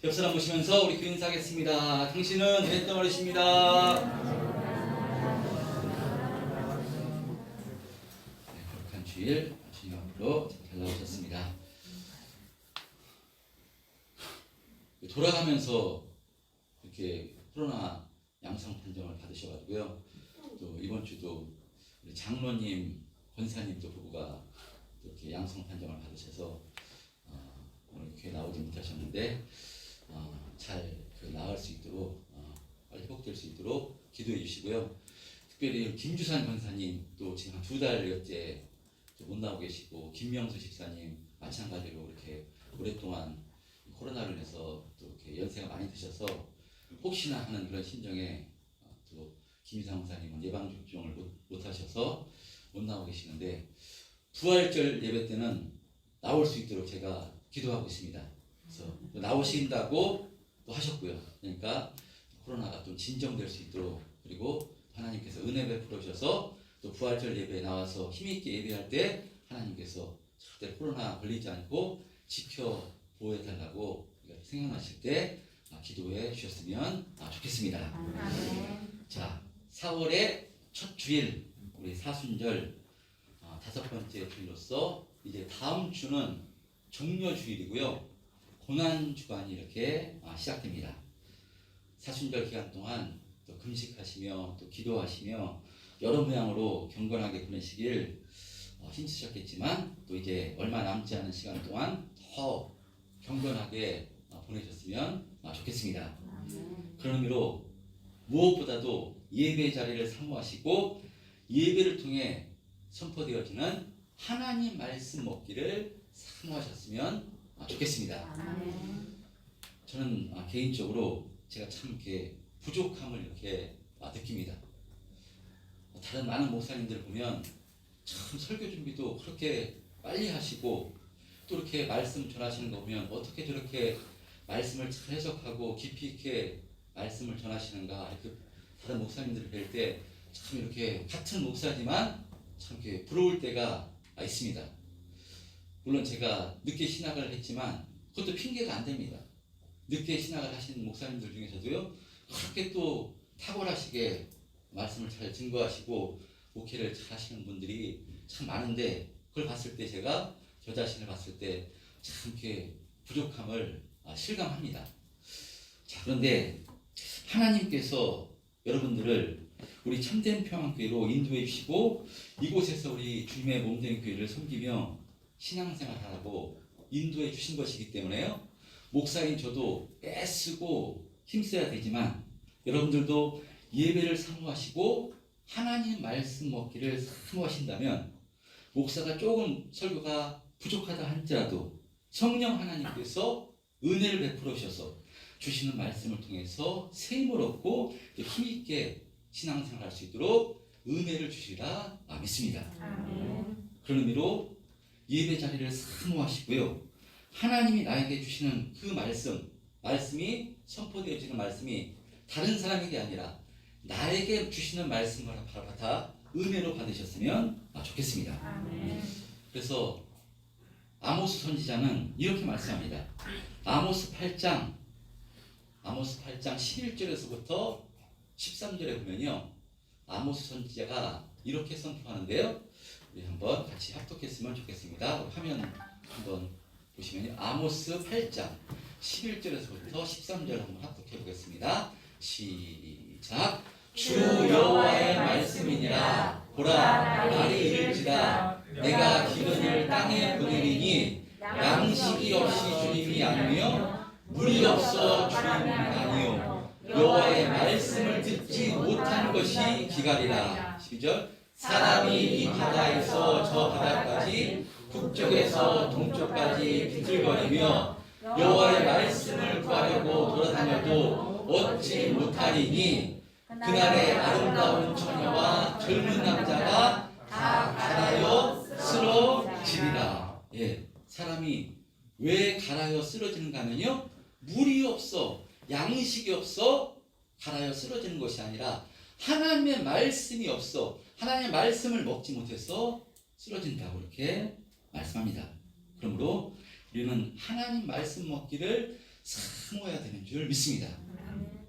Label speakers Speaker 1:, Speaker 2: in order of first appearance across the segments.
Speaker 1: 옆사람 보시면서 우리 그 인사하겠습니다. 당신은 이랬던 어르신입니다. 네, 거룩한 주일 주님 앞으로 잘 나오셨습니다. 돌아가면서 이렇게 코로나 양성 판정을 받으셔가지고요. 또 이번 주도 우리 장로님, 권사님도 부부가 이렇게 양성 판정을 받으셔서 오늘 교회 나오지 못하셨는데 잘 나을 수 있도록 빨리 회복될 수 있도록 기도해 주시고요. 특별히 김주산 권사님 또 지금 한 2달여째 못 나오고 계시고, 김명수 집사님 마찬가지로 이렇게 오랫동안 코로나로 인해서 또 이렇게 연세가 많이 드셔서 혹시나 하는 그런 심정에 또 김희상 권사님은 예방 접종을 못 하셔서 못 나오고 계시는데, 부활절 예배 때는 나올 수 있도록 제가 기도하고 있습니다. 그래서 나오신다고 또 하셨고요. 그러니까 코로나가 좀 진정될 수 있도록, 그리고 하나님께서 은혜 베풀어 주셔서 또 부활절 예배에 나와서 힘있게 예배할 때 하나님께서 절대 코로나 걸리지 않고 지켜 보호해 달라고 생각나실 때 기도해 주셨으면 좋겠습니다. 자, 4월의 첫 주일, 우리 사순절 5번째 주일로서 이제 다음 주는 종료주일이고요. 고난주간이 이렇게 시작됩니다. 사순절 기간 동안 또 금식하시며 또 기도하시며 여러 모양으로 경건하게 보내시길 힘쓰셨겠지만, 또 이제 얼마 남지 않은 시간 동안 더 경건하게 보내셨으면 좋겠습니다. 그런 의미로 무엇보다도 예배 자리를 사모하시고 예배를 통해 선포되어지는 하나님 말씀 먹기를 사모하셨으면 좋겠습니다. 저는 개인적으로 제가 참 이렇게 부족함을 이렇게 느낍니다. 다른 많은 목사님들 보면 참 설교 준비도 그렇게 빨리 하시고, 또 이렇게 말씀 전하시는 거 보면 어떻게 저렇게 말씀을 잘 해석하고 깊이 있게 말씀을 전하시는가, 이렇게 다른 목사님들을 뵐 때 참 이렇게 같은 목사지만 참 이렇게 부러울 때가 있습니다. 물론 제가 늦게 신학을 했지만 그것도 핑계가 안 됩니다. 늦게 신학을 하신 목사님들 중에서도요, 그렇게 또 탁월하시게 말씀을 잘 증거하시고 목회를 잘 하시는 분들이 참 많은데, 그걸 봤을 때 제가 저 자신을 봤을 때 참 이렇게 부족함을 실감합니다. 자, 그런데 하나님께서 여러분들을 우리 참된 평안교회로 인도해 주시고 이곳에서 우리 주님의 몸된 교회를 섬기며 신앙생활하라고 인도해 주신 것이기 때문에요, 목사인 저도 애쓰고 힘써야 되지만 여러분들도 예배를 사모하시고 하나님 말씀 먹기를 사모하신다면, 목사가 조금 설교가 부족하다 할지라도 성령 하나님께서 은혜를 베풀어 주셔서 주시는 말씀을 통해서 샘을 얻고 힘있게 신앙생활 할 수 있도록 은혜를 주시리라 믿습니다. 그런 의미로 예배 자리를 사모하시고요, 하나님이 나에게 주시는 그 말씀이 선포되어지는 말씀이 다른 사람에게 아니라 나에게 주시는 말씀을 받아 은혜로 받으셨으면 좋겠습니다. 그래서 아모스 선지자는 이렇게 말씀합니다. 아모스 8장 11절에서부터 13절에 보면요, 아모스 선지자가 이렇게 선포하는데요, 우리 한번 같이 합독했으면 좋겠습니다. 화면 한번 보시면요, 아모스 8장 11절에서부터 13절 한번 합독해 보겠습니다. 시작. 주 여호와의 말씀이니라. 보라, 날이 이를지라. 내가 기근을 땅에 보내리니 양식이 없이 주님이 아니며 물이 없어 주님이 아니요 여호와의 말씀을 듣지 못한 것이 기갈이라. 12절. 사람이 이 바다에서 저 바다까지, 북쪽에서 동쪽까지 비틀거리며 여호와의 말씀을 구하려고 돌아다녀도 얻지 못하리니 그날에 아름다운 처녀와 젊은 남자가 다 갈아여 쓰러지리라. 사람이 왜 갈아여 쓰러지는가 하면요, 물이 없어, 양식이 없어 갈아여 쓰러지는 것이 아니라 하나님의 말씀이 없어, 하나님의 말씀을 먹지 못해서 쓰러진다고 이렇게 말씀합니다. 그러므로 우리는 하나님 말씀 먹기를 사모해야 되는 줄 믿습니다.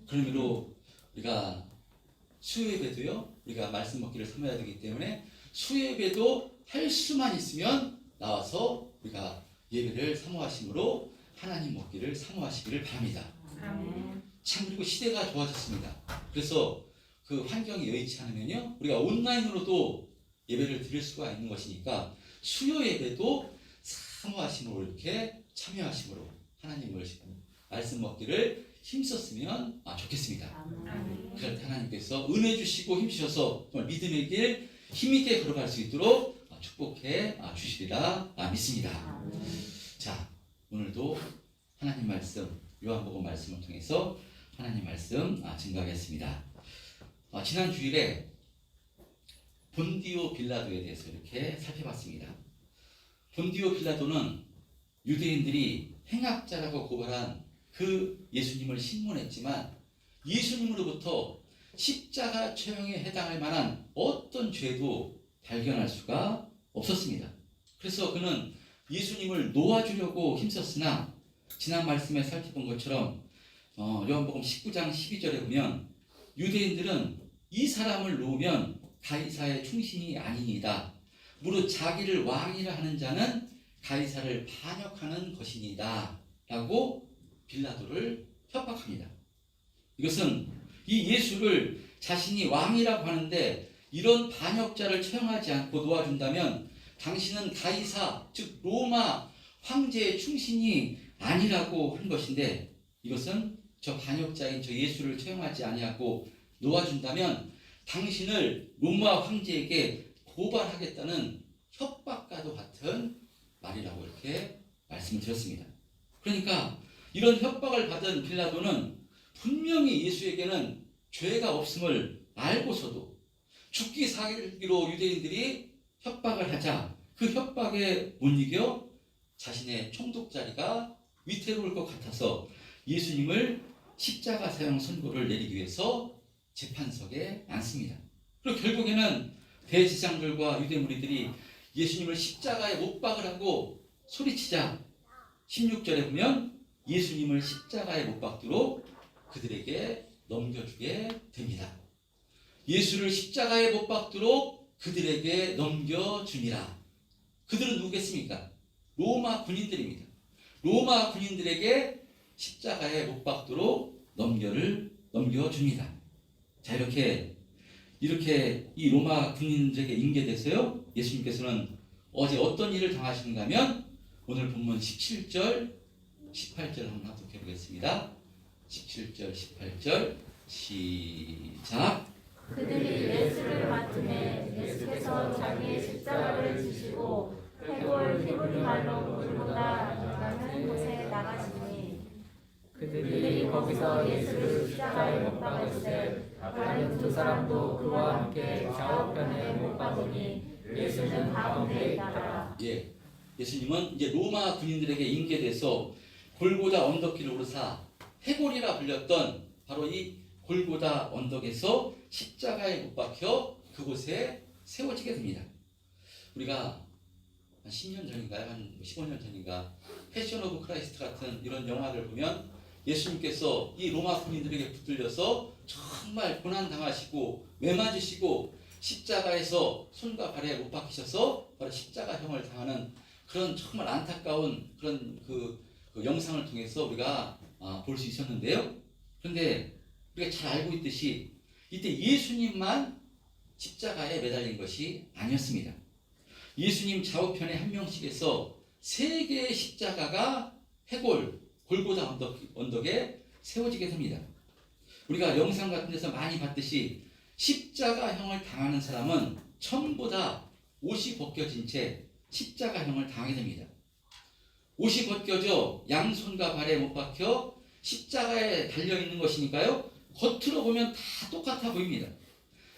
Speaker 1: 그런 의미로 우리가 수요예배도요, 우리가 말씀 먹기를 사모해야 되기 때문에 수요예배도 할 수만 있으면 나와서 우리가 예배를 사모하심으로 하나님 먹기를 사모하시기를 바랍니다. 참, 그리고 시대가 좋아졌습니다. 그래서 그 환경이 여의치 않으면요, 우리가 온라인으로도 예배를 드릴 수가 있는 것이니까 수요 예배도 사모하심으로 이렇게 참여하심으로 하나님을 말씀 먹기를 힘썼으면 좋겠습니다. 그럴 때 하나님께서 은혜 주시고 힘주셔서 정말 믿음의 길 힘있게 걸어갈 수 있도록 축복해 주시리라 믿습니다. 자, 오늘도 하나님 말씀, 요한복음 말씀을 통해서 하나님 말씀 증거하겠습니다. 지난 주일에 본디오 빌라도에 대해서 이렇게 살펴봤습니다. 본디오 빌라도는 유대인들이 행악자라고 고발한 그 예수님을 신문했지만 예수님으로부터 십자가 처형에 해당할 만한 어떤 죄도 발견할 수가 없었습니다. 그래서 그는 예수님을 놓아주려고 힘썼으나 지난 말씀에 살펴본 것처럼 요한복음 19장 12절에 보면 유대인들은 이 사람을 놓으면 가이사의 충신이 아니니이다. 무릇 자기를 왕이라 하는 자는 가이사를 반역하는 것이니이다. 라고 빌라도를 협박합니다. 이것은 이 예수를 자신이 왕이라고 하는데 이런 반역자를 처형하지 않고 놓아준다면 당신은 가이사, 즉 로마 황제의 충신이 아니라고 한 것인데, 이것은 저 반역자인 저 예수를 처형하지 아니하고 놓아준다면 당신을 로마 황제에게 고발하겠다는 협박과도 같은 말이라고 이렇게 말씀을 드렸습니다. 그러니까 이런 협박을 받은 빌라도는 분명히 예수에게는 죄가 없음을 알고서도 죽기 살기로 유대인들이 협박을 하자 그 협박에 못 이겨 자신의 총독자리가 위태로울 것 같아서 예수님을 십자가 사형 선고를 내리기 위해서 재판석에 앉습니다. 그리고 결국에는 대제사장들과 유대 무리들이 예수님을 십자가에 못 박을 하고 소리치자 16절에 보면 예수님을 십자가에 못 박도록 그들에게 넘겨주게 됩니다. 예수를 십자가에 못 박도록 그들에게 넘겨주니라. 그들은 누구겠습니까? 로마 군인들입니다. 로마 군인들에게 십자가에 못 박도록 넘겨줍니다. 자, 이렇게 이 로마 군인들에게 인계돼서요, 예수님께서는 어제 어떤 일을 당하시는가 하면 오늘 본문 17절 18절 한번 합독해 보겠습니다. 17절 18절 시작.
Speaker 2: 그들이 예수를 맡음에 예수께서 자기의 십자가를 지시고 해골 히브리 말로 골고다 라는 곳에 나가시니 그들이 거기서 예수를 십자가에 못 박았을 다른 두 사람도 그와 함께 좌우편에 못 박으니 예수는 가운데 있더라.
Speaker 1: 예수님은 이제 로마 군인들에게 인계돼서 골고다 언덕길을 오르사 해골이라 불렸던 바로 이 골고다 언덕에서 십자가에 못 박혀 그곳에 세워지게 됩니다. 우리가 한 10년 전인가요? 한 15년 전인가 패션 오브 크라이스트 같은 이런 영화를 보면 예수님께서 이 로마 군인들에게 붙들려서 정말 고난당하시고 매맞으시고 십자가에서 손과 발에 못 박히셔서 바로 십자가형을 당하는 그런 정말 안타까운 그런 그 영상을 통해서 우리가 볼 수 있었는데요. 그런데 우리가 잘 알고 있듯이 이때 예수님만 십자가에 매달린 것이 아니었습니다. 예수님 좌우편에 한 명씩에서 세 개의 십자가가 해골 골고다 언덕에 세워지게 됩니다. 우리가 영상 같은 데서 많이 봤듯이 십자가형을 당하는 사람은 전부 다 옷이 벗겨진 채 십자가형을 당하게 됩니다. 옷이 벗겨져 양손과 발에 못 박혀 십자가에 달려있는 것이니까요, 겉으로 보면 다 똑같아 보입니다.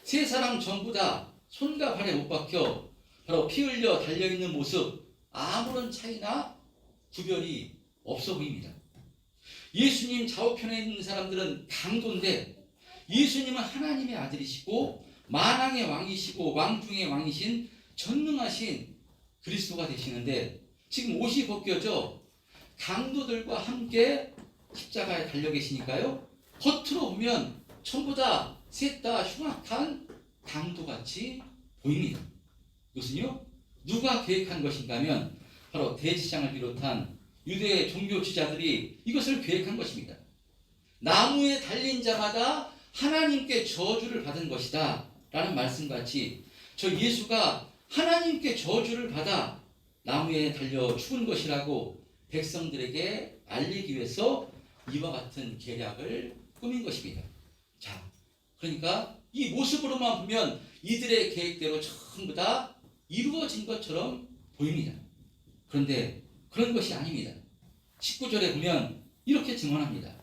Speaker 1: 세 사람 전부 다 손과 발에 못 박혀 바로 피 흘려 달려있는 모습 아무런 차이나 구별이 없어 보입니다. 예수님 좌우편에 있는 사람들은 강도인데 예수님은 하나님의 아들이시고 만왕의 왕이시고 왕 중의 왕이신 전능하신 그리스도가 되시는데 지금 옷이 벗겨져 강도들과 함께 십자가에 달려 계시니까요. 겉으로 보면 전부 다 셋 다 흉악한 강도같이 보입니다. 이것은요, 누가 계획한 것인가 하면 바로 대제사장을 비롯한 유대 종교 지자들이 이것을 계획한 것입니다. 나무에 달린 자마다 하나님께 저주를 받은 것이다 라는 말씀같이 저 예수가 하나님께 저주를 받아 나무에 달려 죽은 것이라고 백성들에게 알리기 위해서 이와 같은 계략을 꾸민 것입니다. 자, 그러니까 이 모습으로만 보면 이들의 계획대로 전부 다 이루어진 것처럼 보입니다. 그런데 그런 것이 아닙니다. 19절에 보면 이렇게 증언합니다.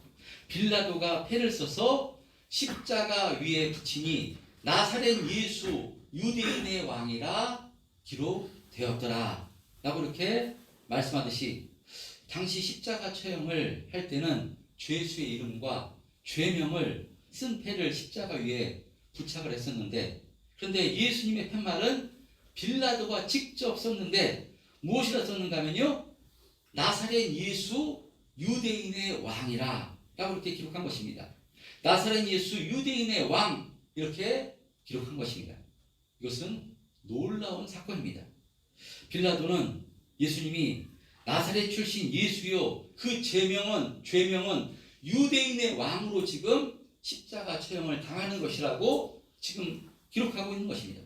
Speaker 1: 빌라도가 패를 써서 십자가 위에 붙이니 나사렛 예수 유대인의 왕이라 기록되었더라 라고 이렇게 말씀하듯이 당시 십자가 처형을 할 때는 죄수의 이름과 죄명을 쓴 패를 십자가 위에 부착을 했었는데, 그런데 예수님의 팻말은 빌라도가 직접 썼는데 무엇이라 썼는가 하면요, 나사렛 예수 유대인의 왕이라 라고 이렇게 기록한 것입니다. 나사렛 예수 유대인의 왕 이렇게 기록한 것입니다. 이것은 놀라운 사건입니다. 빌라도는 예수님이 나사렛 출신 예수요, 그 죄명은 유대인의 왕으로 지금 십자가 처형을 당하는 것이라고 지금 기록하고 있는 것입니다.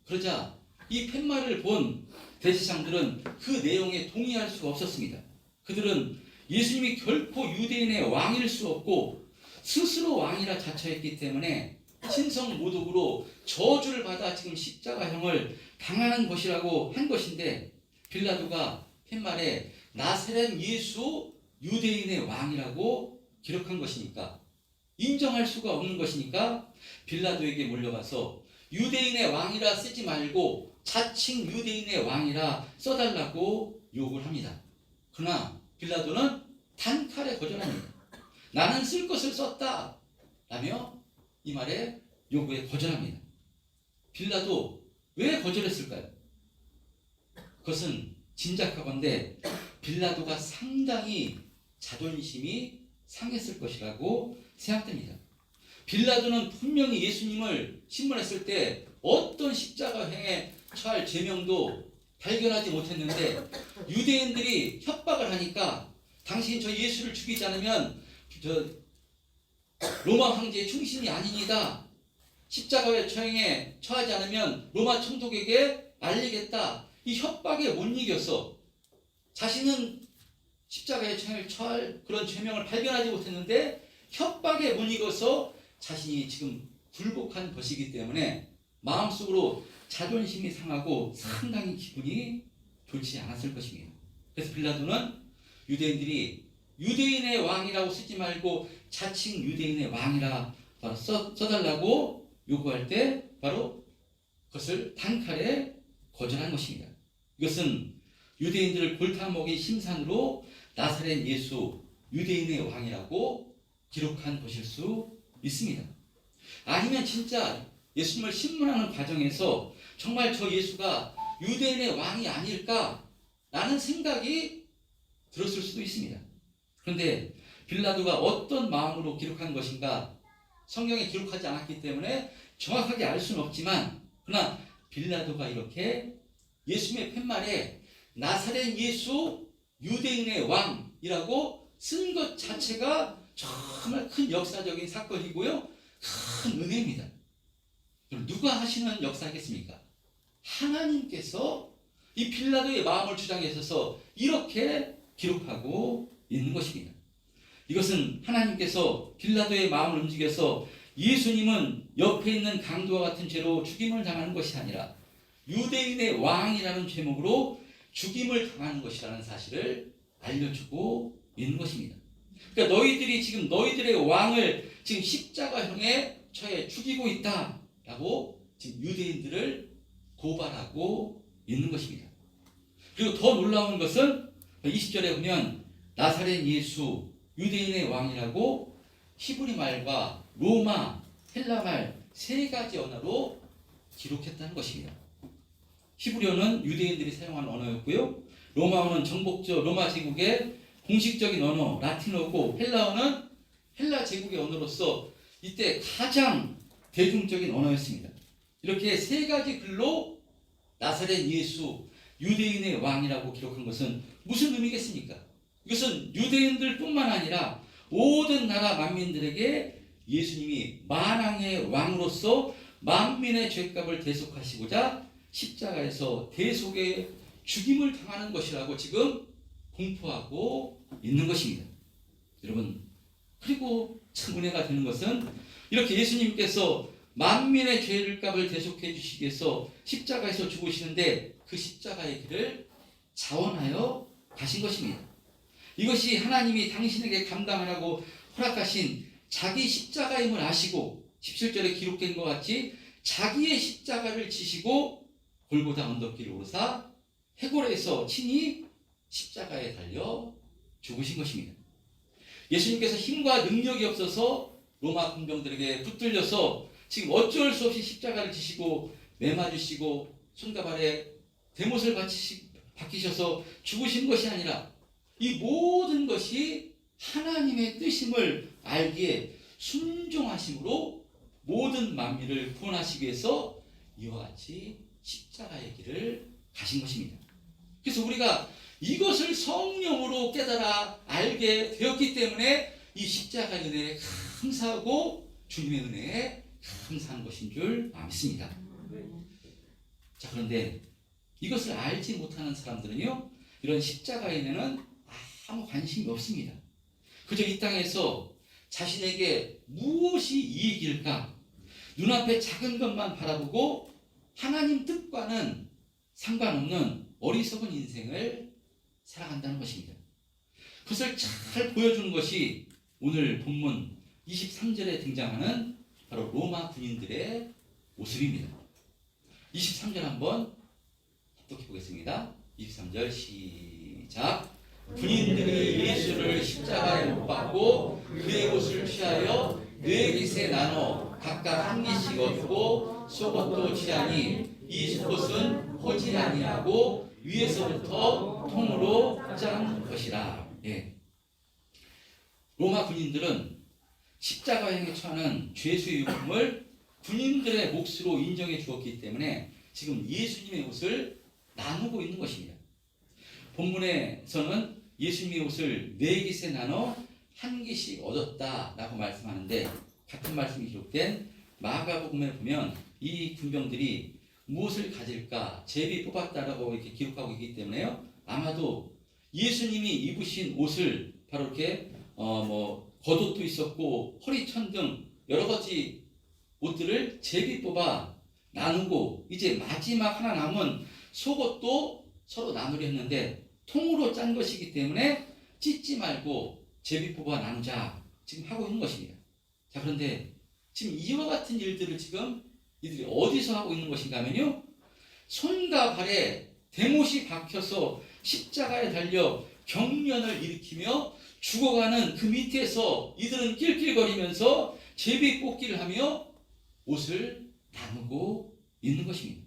Speaker 1: 그러자 이 팻말을 본 대제사장들은 그 내용에 동의할 수가 없었습니다. 그들은 예수님이 결코 유대인의 왕일 수 없고 스스로 왕이라 자처했기 때문에 신성모독으로 저주를 받아 지금 십자가형을 당하는 것이라고 한 것인데, 빌라도가 팻말에 나사렛 예수 유대인의 왕이라고 기록한 것이니까, 인정할 수가 없는 것이니까 빌라도에게 몰려가서 유대인의 왕이라 쓰지 말고 자칭 유대인의 왕이라 써달라고 요구를 합니다. 그러나 빌라도는 단칼에 거절합니다. 나는 쓸 것을 썼다 라며 이 말에 요구에 거절합니다. 빌라도 왜 거절했을까요? 그것은 짐작하건대 빌라도가 상당히 자존심이 상했을 것이라고 생각됩니다. 빌라도는 분명히 예수님을 신문했을 때 어떤 십자가형에 처할 죄명도 발견하지 못했는데, 유대인들이 협박을 하니까 당신 저 예수를 죽이지 않으면 저 로마 황제의 충신이 아니니다, 십자가의 처형에 처하지 않으면 로마 총독에게 알리겠다, 이 협박에 못 이겨서 자신은 십자가의 처형을 처할 그런 죄명을 발견하지 못했는데 협박에 못 이겨서 자신이 지금 굴복한 것이기 때문에 마음속으로 자존심이 상하고 상당히 기분이 좋지 않았을 것입니다. 그래서 빌라도는 유대인들이 유대인의 왕이라고 쓰지 말고 자칭 유대인의 왕이라 바로 써달라고 요구할 때 바로 그것을 단칼에 거절한 것입니다. 이것은 유대인들을 골타먹인 심산으로 나사렛 예수 유대인의 왕이라고 기록한 것일 수 있습니다. 아니면 진짜 예수님을 신문하는 과정에서 정말 저 예수가 유대인의 왕이 아닐까라는 생각이 들었을 수도 있습니다. 그런데 빌라도가 어떤 마음으로 기록한 것인가 성경에 기록하지 않았기 때문에 정확하게 알 수는 없지만, 그러나 빌라도가 이렇게 예수님의 팻말에 나사렛 예수 유대인의 왕이라고 쓴 것 자체가 정말 큰 역사적인 사건이고요, 큰 은혜입니다. 누가 하시는 역사겠습니까? 하나님께서 이 빌라도의 마음을 주장하셔서 이렇게 기록하고 있는 것입니다. 이것은 하나님께서 빌라도의 마음을 움직여서 예수님은 옆에 있는 강도와 같은 죄로 죽임을 당하는 것이 아니라 유대인의 왕이라는 제목으로 죽임을 당하는 것이라는 사실을 알려주고 있는 것입니다. 그러니까 너희들이 지금 너희들의 왕을 지금 십자가형에 처해 죽이고 있다라고 지금 유대인들을 고발하고 있는 것입니다. 그리고 더 놀라운 것은 20절에 보면 나사렛 예수 유대인의 왕이라고 히브리 말과 로마, 헬라 말 세 가지 언어로 기록했다는 것입니다. 히브리어는 유대인들이 사용하는 언어였고요, 로마어는 정복적 로마 제국의 공식적인 언어 라틴어고 헬라어는 헬라 제국의 언어로서 이때 가장 대중적인 언어였습니다. 이렇게 세 가지 글로 나사렛 예수 유대인의 왕이라고 기록한 것은 무슨 의미겠습니까? 이것은 유대인들뿐만 아니라 모든 나라 만민들에게 예수님이 만왕의 왕으로서 만민의 죄값을 대속하시고자 십자가에서 대속의 죽임을 당하는 것이라고 지금 공포하고 있는 것입니다. 여러분, 그리고 참 은혜가 되는 것은 이렇게 예수님께서 만민의 죄값을 대속해 주시기 위해서 십자가에서 죽으시는데 그 십자가의 길을 자원하여 가신 것입니다. 이것이 하나님이 당신에게 감당하라고 허락하신 자기 십자가임을 아시고 17절에 기록된 것 같이 자기의 십자가를 지시고 골고다 언덕길을 오르사 해골에서 친히 십자가에 달려 죽으신 것입니다. 예수님께서 힘과 능력이 없어서 로마 군병들에게 붙들려서 지금 어쩔 수 없이 십자가를 지시고 매맞으시고 손과 발에 대못을 박히셔서 죽으신 것이 아니라 이 모든 것이 하나님의 뜻임을 알기에 순종하심으로 모든 만민을 구원하시기 위해서 이와 같이 십자가의 길을 가신 것입니다. 그래서 우리가 이것을 성령으로 깨달아 알게 되었기 때문에 이 십자가의 은혜에 감사하고 주님의 은혜에 감사한 것인 줄 믿습니다. 자, 그런데 이것을 알지 못하는 사람들은요, 이런 십자가의 은혜는 아무 관심이 없습니다. 그저 이 땅에서 자신에게 무엇이 이익일까? 눈앞에 작은 것만 바라보고 하나님 뜻과는 상관없는 어리석은 인생을 살아간다는 것입니다. 그것을 잘 보여주는 것이 오늘 본문 23절에 등장하는 바로 로마 군인들의 모습입니다. 23절 한번 합독해 보겠습니다. 23절 시작. 군인들이 예수를 십자가에 못 박고 그의 옷을 취하여 네 깃에 나눠 각각 한 깃씩 얻고 속옷도 취하니 이 속옷은 호지 아니하고 위에서부터 통으로 짠 것이라. 예. 로마 군인들은 십자가에 처하는 죄수의 유품을 군인들의 몫으로 인정해 주었기 때문에 지금 예수님의 옷을 나누고 있는 것입니다. 본문에서는 예수님의 옷을 네 깃에 나눠 한 깃씩 얻었다라고 말씀하는데 같은 말씀이 기록된 마가복음에 보면 이 군병들이 무엇을 가질까 제비 뽑았다라고 이렇게 기록하고 있기 때문에요. 아마도 예수님이 입으신 옷을 바로 이렇게 겉옷도 있었고 허리천 등 여러 가지 옷들을 제비 뽑아 나누고 이제 마지막 하나 남은 속옷도 서로 나누려 했는데 통으로 짠 것이기 때문에 찢지 말고 제비 뽑아 나누자 지금 하고 있는 것입니다. 자, 그런데 지금 이와 같은 일들을 지금 이들이 어디서 하고 있는 것인가 하면요, 손과 발에 대못이 박혀서 십자가에 달려 경련을 일으키며 죽어가는 그 밑에서 이들은 낄낄거리면서 제비 뽑기를 하며 옷을 나누고 있는 것입니다.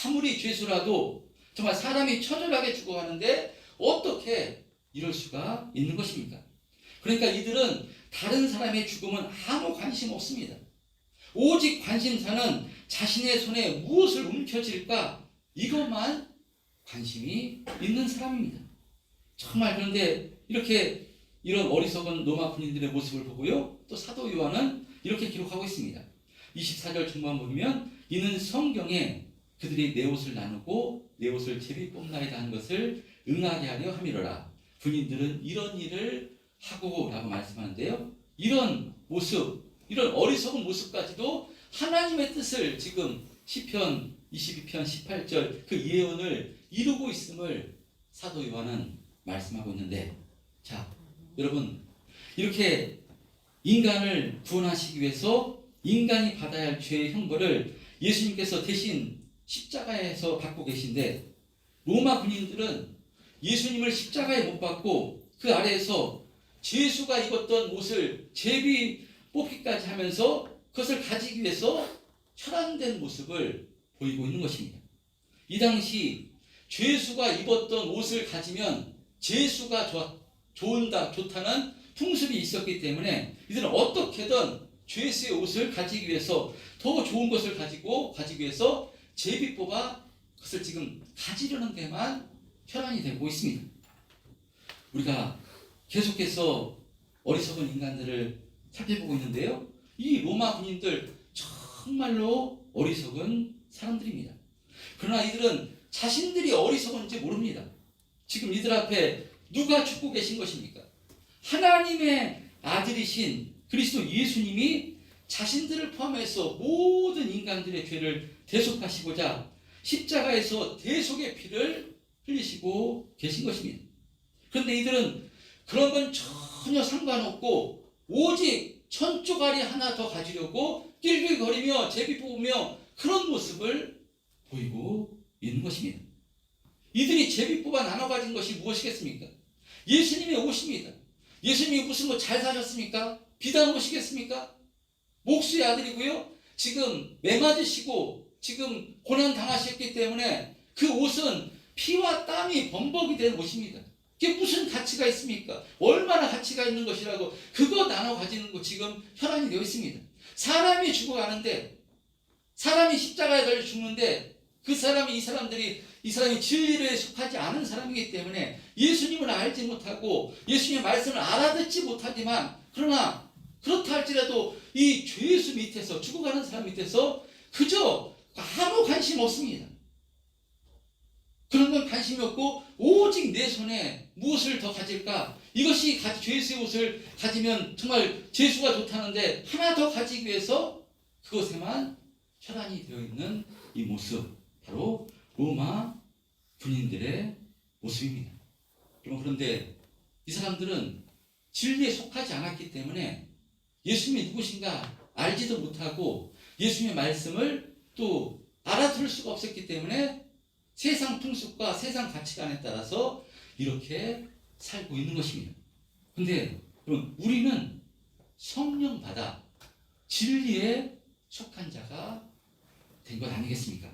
Speaker 1: 아무리 죄수라도 정말 사람이 처절하게 죽어가는데 어떻게 이럴 수가 있는 것입니까? 그러니까 이들은 다른 사람의 죽음은 아무 관심 없습니다. 오직 관심사는 자신의 손에 무엇을 움켜쥘까 이것만 관심이 있는 사람입니다. 정말 그런데 이렇게 이런 어리석은 로마 군인들의 모습을 보고요, 또 사도 요한은 이렇게 기록하고 있습니다. 24절 중반 보면 이는 성경에 그들이 내 옷을 나누고 내 옷을 제비 뽑나이다 한 것을 응하게 하려 함이로라. 군인들은 이런 일을 하고 라고 말씀하는데요, 이런 모습, 이런 어리석은 모습까지도 하나님의 뜻을 지금 시편 22편 18절 그 예언을 이루고 있음을 사도 요한은 말씀하고 있는데, 자, 여러분, 이렇게 인간을 구원하시기 위해서 인간이 받아야 할 죄의 형벌을 예수님께서 대신 십자가에서 받고 계신데, 로마 군인들은 예수님을 십자가에 못 박고 그 아래에서 죄수가 입었던 옷을 제비 뽑기까지 하면서 그것을 가지기 위해서 혈안된 모습을 보이고 있는 것입니다. 이 당시 죄수가 입었던 옷을 가지면 죄수가 좋다는 풍습이 있었기 때문에 이들은 어떻게든 죄수의 옷을 가지기 위해서 더 좋은 것을 가지기 위해서 제비 뽑아 그것을 지금 가지려는 데만 혈안이 되고 있습니다. 우리가 계속해서 어리석은 인간들을 살펴보고 있는데요. 이 로마 군인들 정말로 어리석은 사람들입니다. 그러나 이들은 자신들이 어리석은지 모릅니다. 지금 이들 앞에 누가 죽고 계신 것입니까? 하나님의 아들이신 그리스도 예수님이 자신들을 포함해서 모든 인간들의 죄를 대속하시고자 십자가에서 대속의 피를 흘리시고 계신 것입니다. 그런데 이들은 그런 건 전혀 상관없고 오직 천조가리 하나 더 가지려고 낄낄거리며 제비 뽑으며 그런 모습을 보이고 있는 것입니다. 이들이 제비 뽑아 나눠 가진 것이 무엇이겠습니까? 예수님의 옷입니다. 예수님이 무슨 뭐 잘 사셨습니까? 비단 옷이겠습니까? 목수의 아들이고요. 지금 매 맞으시고 지금 고난 당하셨기 때문에 그 옷은 피와 땀이 범벅이 된 옷입니다. 그게 무슨 가치가 있습니까? 얼마나 가치가 있는 것이라고 그거 나눠 가지는 거 지금 혈안이 되어 있습니다. 사람이 죽어가는데 사람이 십자가에 달려 죽는데 이 사람이 진리를 속하지 않은 사람이기 때문에 예수님을 알지 못하고 예수님의 말씀을 알아듣지 못하지만 그러나 그렇다 할지라도 이 죄수 밑에서 죽어가는 사람 밑에서 그저 아무 관심 없습니다. 그런 건 관심이 없고 오직 내 손에 무엇을 더 가질까? 이것이 죄수의 옷을 가지면 정말 죄수가 좋다는데 하나 더 가지기 위해서 그것에만 혈안이 되어 있는 이 모습, 바로 로마 군인들의 모습입니다. 그런데 이 사람들은 진리에 속하지 않았기 때문에 예수님이 누구신가 알지도 못하고 예수님의 말씀을 또 알아들을 수가 없었기 때문에 세상 풍습과 세상 가치관에 따라서 이렇게 살고 있는 것입니다. 그런데 그럼 우리는 성령 받아 진리에 속한 자가 된 것 아니겠습니까?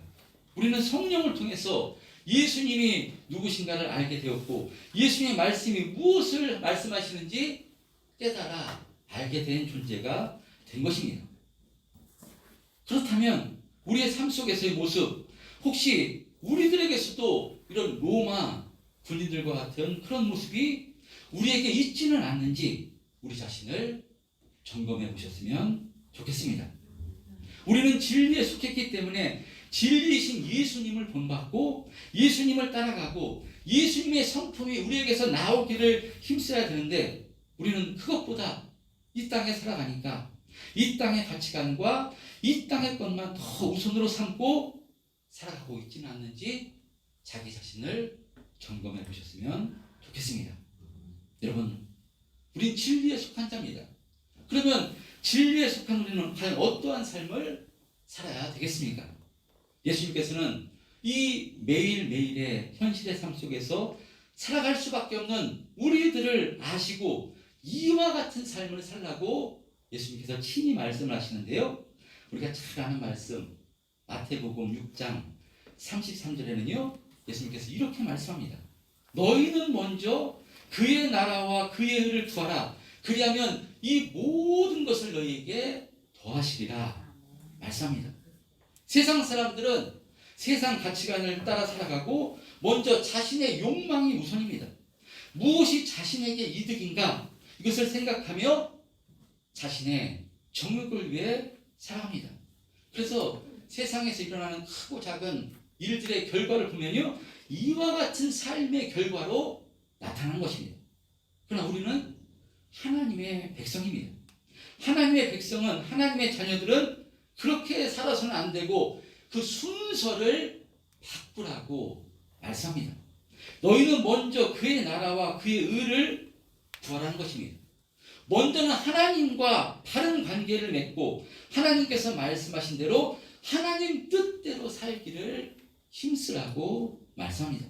Speaker 1: 우리는 성령을 통해서 예수님이 누구신가를 알게 되었고 예수님의 말씀이 무엇을 말씀하시는지 깨달아 알게 된 존재가 된 것입니다. 그렇다면 우리의 삶 속에서의 모습, 혹시 우리들에게서도 이런 로마 군인들과 같은 그런 모습이 우리에게 있지는 않는지 우리 자신을 점검해 보셨으면 좋겠습니다. 우리는 진리에 속했기 때문에 진리이신 예수님을 본받고 예수님을 따라가고 예수님의 성품이 우리에게서 나오기를 힘써야 되는데 우리는 그것보다 이 땅에 살아가니까 이 땅의 가치관과 이 땅의 것만 더 우선으로 삼고 살아가고 있지는 않는지 자기 자신을 점검해 보셨으면 좋겠습니다. 여러분, 우린 진리에 속한 자입니다. 그러면 진리에 속한 우리는 과연 어떠한 삶을 살아야 되겠습니까? 예수님께서는 이 매일매일의 현실의 삶 속에서 살아갈 수밖에 없는 우리들을 아시고 이와 같은 삶을 살라고 예수님께서 친히 말씀을 하시는데요. 우리가 잘 아는 말씀 마태복음 6장 33절에는요. 예수님께서 이렇게 말씀합니다. 너희는 먼저 그의 나라와 그의 의를 구하라. 그리하면 이 모든 것을 너희에게 더하시리라 말씀합니다. 세상 사람들은 세상 가치관을 따라 살아가고 먼저 자신의 욕망이 우선입니다. 무엇이 자신에게 이득인가 이것을 생각하며 자신의 정욕을 위해 살아갑니다. 그래서 세상에서 일어나는 크고 작은 일들의 결과를 보면요, 이와 같은 삶의 결과로 나타난 것입니다. 그러나 우리는 하나님의 백성입니다. 하나님의 백성은, 하나님의 자녀들은 그렇게 살아서는 안 되고 그 순서를 바꾸라고 말씀합니다. 너희는 먼저 그의 나라와 그의 의를 구하라는 것입니다. 먼저는 하나님과 바른 관계를 맺고 하나님께서 말씀하신 대로 하나님 뜻대로 살기를 힘쓰라고 말씀합니다.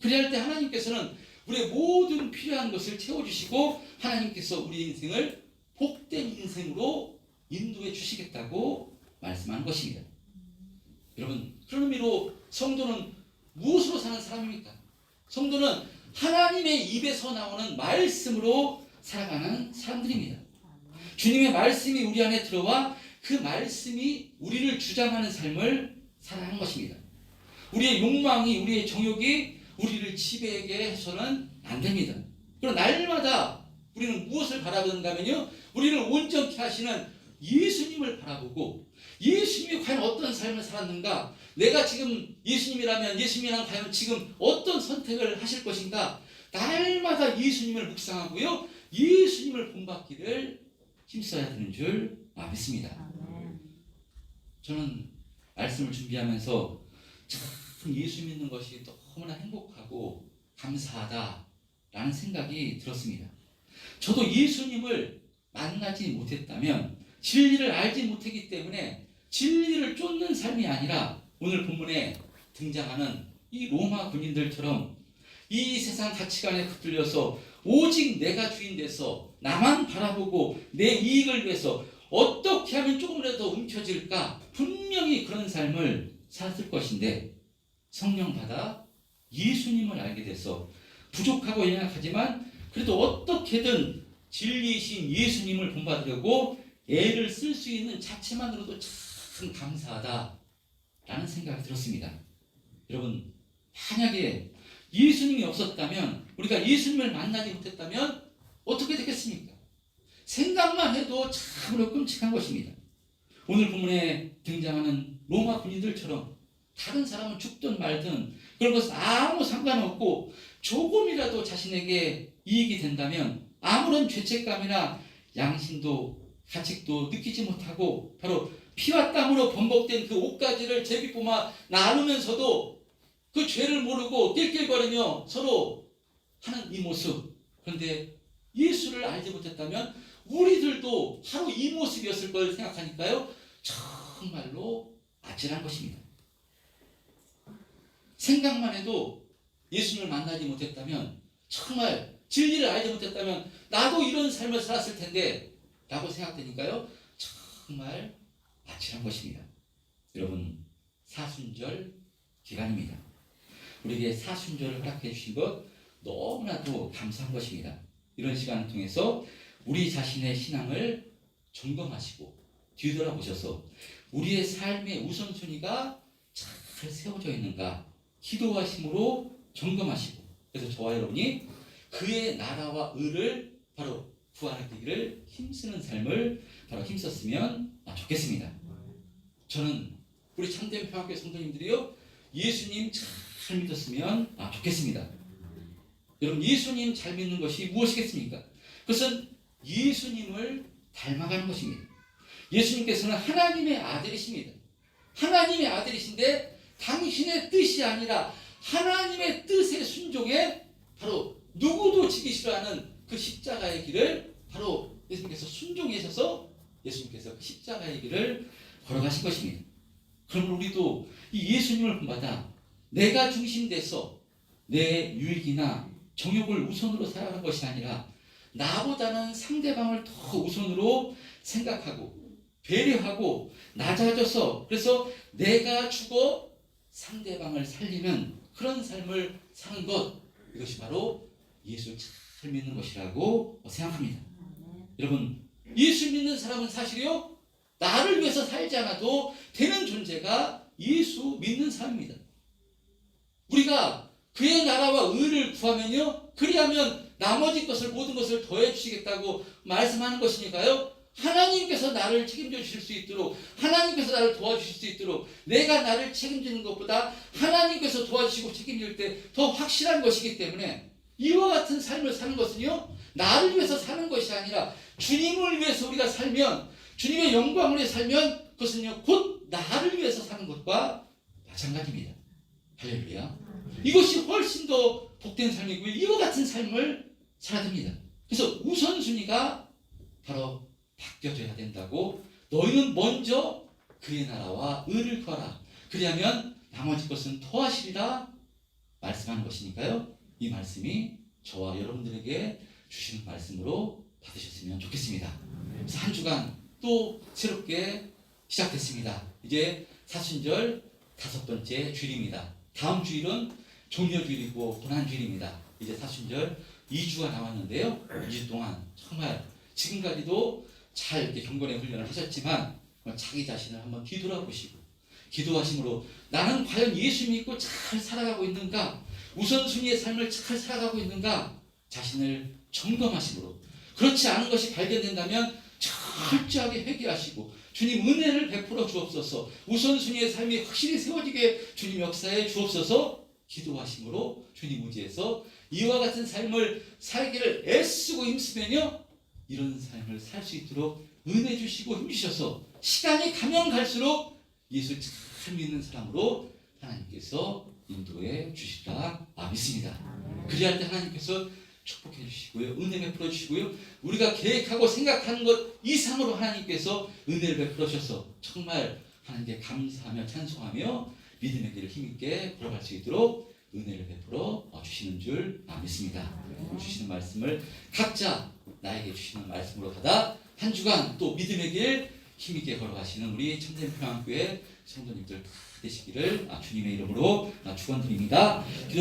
Speaker 1: 그래야 할 때 하나님께서는 우리의 모든 필요한 것을 채워주시고 하나님께서 우리 인생을 복된 인생으로 인도해 주시겠다고 말씀하는 것입니다. 여러분, 그런 의미로 성도는 무엇으로 사는 사람입니까? 성도는 하나님의 입에서 나오는 말씀으로 살아가는 사람들입니다. 주님의 말씀이 우리 안에 들어와 그 말씀이 우리를 주장하는 삶을 살아가는 것입니다. 우리의 욕망이, 우리의 정욕이 우리를 지배하게 해서는 안 됩니다. 그럼 날마다 우리는 무엇을 바라보는가 하면요, 우리를 온전케 하시는 예수님을 바라보고, 예수님이 과연 어떤 삶을 살았는가, 내가 지금 예수님이라면 예수님이랑 과연 지금 어떤 선택을 하실 것인가, 날마다 예수님을 묵상하고요, 예수님을 본받기를 힘써야 되는 줄 믿습니다. 저는 말씀을 준비하면서 참 예수 믿는 것이 너무나 행복하고 감사하다라는 생각이 들었습니다. 저도 예수님을 만나지 못했다면, 진리를 알지 못했기 때문에 진리를 쫓는 삶이 아니라 오늘 본문에 등장하는 이 로마 군인들처럼 이 세상 가치관에 붙들려서 오직 내가 주인 돼서 나만 바라보고 내 이익을 위해서 어떻게 하면 조금이라도 움켜질까, 분명히 그런 삶을 살았을 것인데, 성령 받아 예수님을 알게 돼서 부족하고 연약하지만 그래도 어떻게든 진리이신 예수님을 본받으려고 애를 쓸 수 있는 자체만으로도 참 감사하다라는 생각이 들었습니다. 여러분, 만약에 예수님이 없었다면, 우리가 예수님을 만나지 못했다면 어떻게 되겠습니까? 생각만 해도 참으로 끔찍한 것입니다. 오늘 본문에 등장하는 로마 군인들처럼 다른 사람은 죽든 말든 그런 것은 아무 상관없고 조금이라도 자신에게 이익이 된다면 아무런 죄책감이나 양심도 가책도 느끼지 못하고 바로 피와 땀으로 번복된 그 옷가지를 제비뽑아 나누면서도 그 죄를 모르고 낄낄거리며 서로 하는 이 모습. 그런데 예수를 알지 못했다면 우리들도 하루 이 모습이었을 걸 생각하니까요, 정말로 아찔한 것입니다. 생각만 해도 예수님을 만나지 못했다면, 정말 진리를 알지 못했다면 나도 이런 삶을 살았을 텐데 라고 생각되니까요, 정말 아찔한 것입니다. 여러분, 사순절 기간입니다. 우리에게 사순절을 허락해 주신 것 너무나도 감사한 것입니다. 이런 시간을 통해서 우리 자신의 신앙을 점검하시고 뒤돌아보셔서 우리의 삶의 우선순위가 잘 세워져 있는가 기도하심으로 점검하시고, 그래서 저와 여러분이 그의 나라와 의를 바로 구하기를 힘쓰는 삶을 바로 힘썼으면 좋겠습니다. 저는 우리 참된 평화교회 성도님들이요, 예수님 잘 믿었으면 좋겠습니다. 여러분, 예수님 잘 믿는 것이 무엇이겠습니까? 그것은 예수님을 닮아가는 것입니다. 예수님께서는 하나님의 아들이십니다. 하나님의 아들이신데 당신의 뜻이 아니라 하나님의 뜻에 순종해 바로 누구도 지기 싫어하는 그 십자가의 길을 바로 예수님께서 순종하셔서 예수님께서 그 십자가의 길을 걸어가신 것입니다. 그러면 우리도 이 예수님을 본받아 내가 중심돼서 내 유익이나 정욕을 우선으로 살아가는 것이 아니라 나보다는 상대방을 더 우선으로 생각하고 배려하고 낮아져서, 그래서 내가 죽어 상대방을 살리는 그런 삶을 사는 것, 이것이 바로 예수 잘 믿는 것이라고 생각합니다. 여러분, 예수 믿는 사람은 사실이요, 나를 위해서 살지 않아도 되는 존재가 예수 믿는 사람입니다. 우리가 그의 나라와 의를 구하면요, 그리하면 나머지 것을, 모든 것을 더해 주시겠다고 말씀하는 것이니까요, 하나님께서 나를 책임져 주실 수 있도록, 하나님께서 나를 도와주실 수 있도록, 내가 나를 책임지는 것보다 하나님께서 도와주시고 책임질 때 더 확실한 것이기 때문에 이와 같은 삶을 사는 것은요, 나를 위해서 사는 것이 아니라 주님을 위해서 우리가 살면, 주님의 영광을 위해 살면 그것은요, 곧 나를 위해서 사는 것과 마찬가지입니다. 할렐루야. 이것이 훨씬 더 복된 삶이고요, 이와 같은 삶을 살아야 됩니다. 그래서 우선순위가 바로 바뀌어져야 된다고, 너희는 먼저 그의 나라와 의를 구하라, 그리하면 나머지 것은 더하시리라 말씀하는 것이니까요, 이 말씀이 저와 여러분들에게 주시는 말씀으로 받으셨으면 좋겠습니다. 그래서 한 주간 또 새롭게 시작됐습니다. 이제 사순절 5번째 주일입니다. 다음 주일은 종려주일이고 고난주일입니다. 이제 사순절 2주가 남았는데요. 2주 동안 정말 지금까지도 잘 이렇게 경건의 훈련을 하셨지만 자기 자신을 한번 뒤돌아보시고 기도하심으로 나는 과연 예수 믿고 잘 살아가고 있는가, 우선순위의 삶을 잘 살아가고 있는가 자신을 점검하심으로, 그렇지 않은 것이 발견된다면 철저하게 회개하시고 주님 은혜를 베풀어 주옵소서, 우선순위의 삶이 확실히 세워지게 주님 역사에 주옵소서 기도하심으로 주님 의지해서 이와 같은 삶을 살기를 애쓰고 힘쓰면요 이런 삶을 살 수 있도록 은혜 주시고 힘 주셔서 시간이 가면 갈수록 예수 잘 믿는 사람으로 하나님께서 인도해 주시리라 믿습니다. 그리할 때 하나님께서 축복해 주시고요, 은혜 베풀어 주시고요, 우리가 계획하고 생각하는 것 이상으로 하나님께서 은혜를 베풀어 주셔서 정말 하나님께 감사하며 찬송하며 믿음의 길을 힘있게 걸어갈 수 있도록 은혜를 베풀어 주시는 줄 믿습니다. 주시는 말씀을 각자 나에게 주시는 말씀으로 받아 한 주간 또 믿음의 길 힘있게 걸어가시는 우리 참된 평안교회 성도님들 다 되시기를 주님의 이름으로 축원드립니다.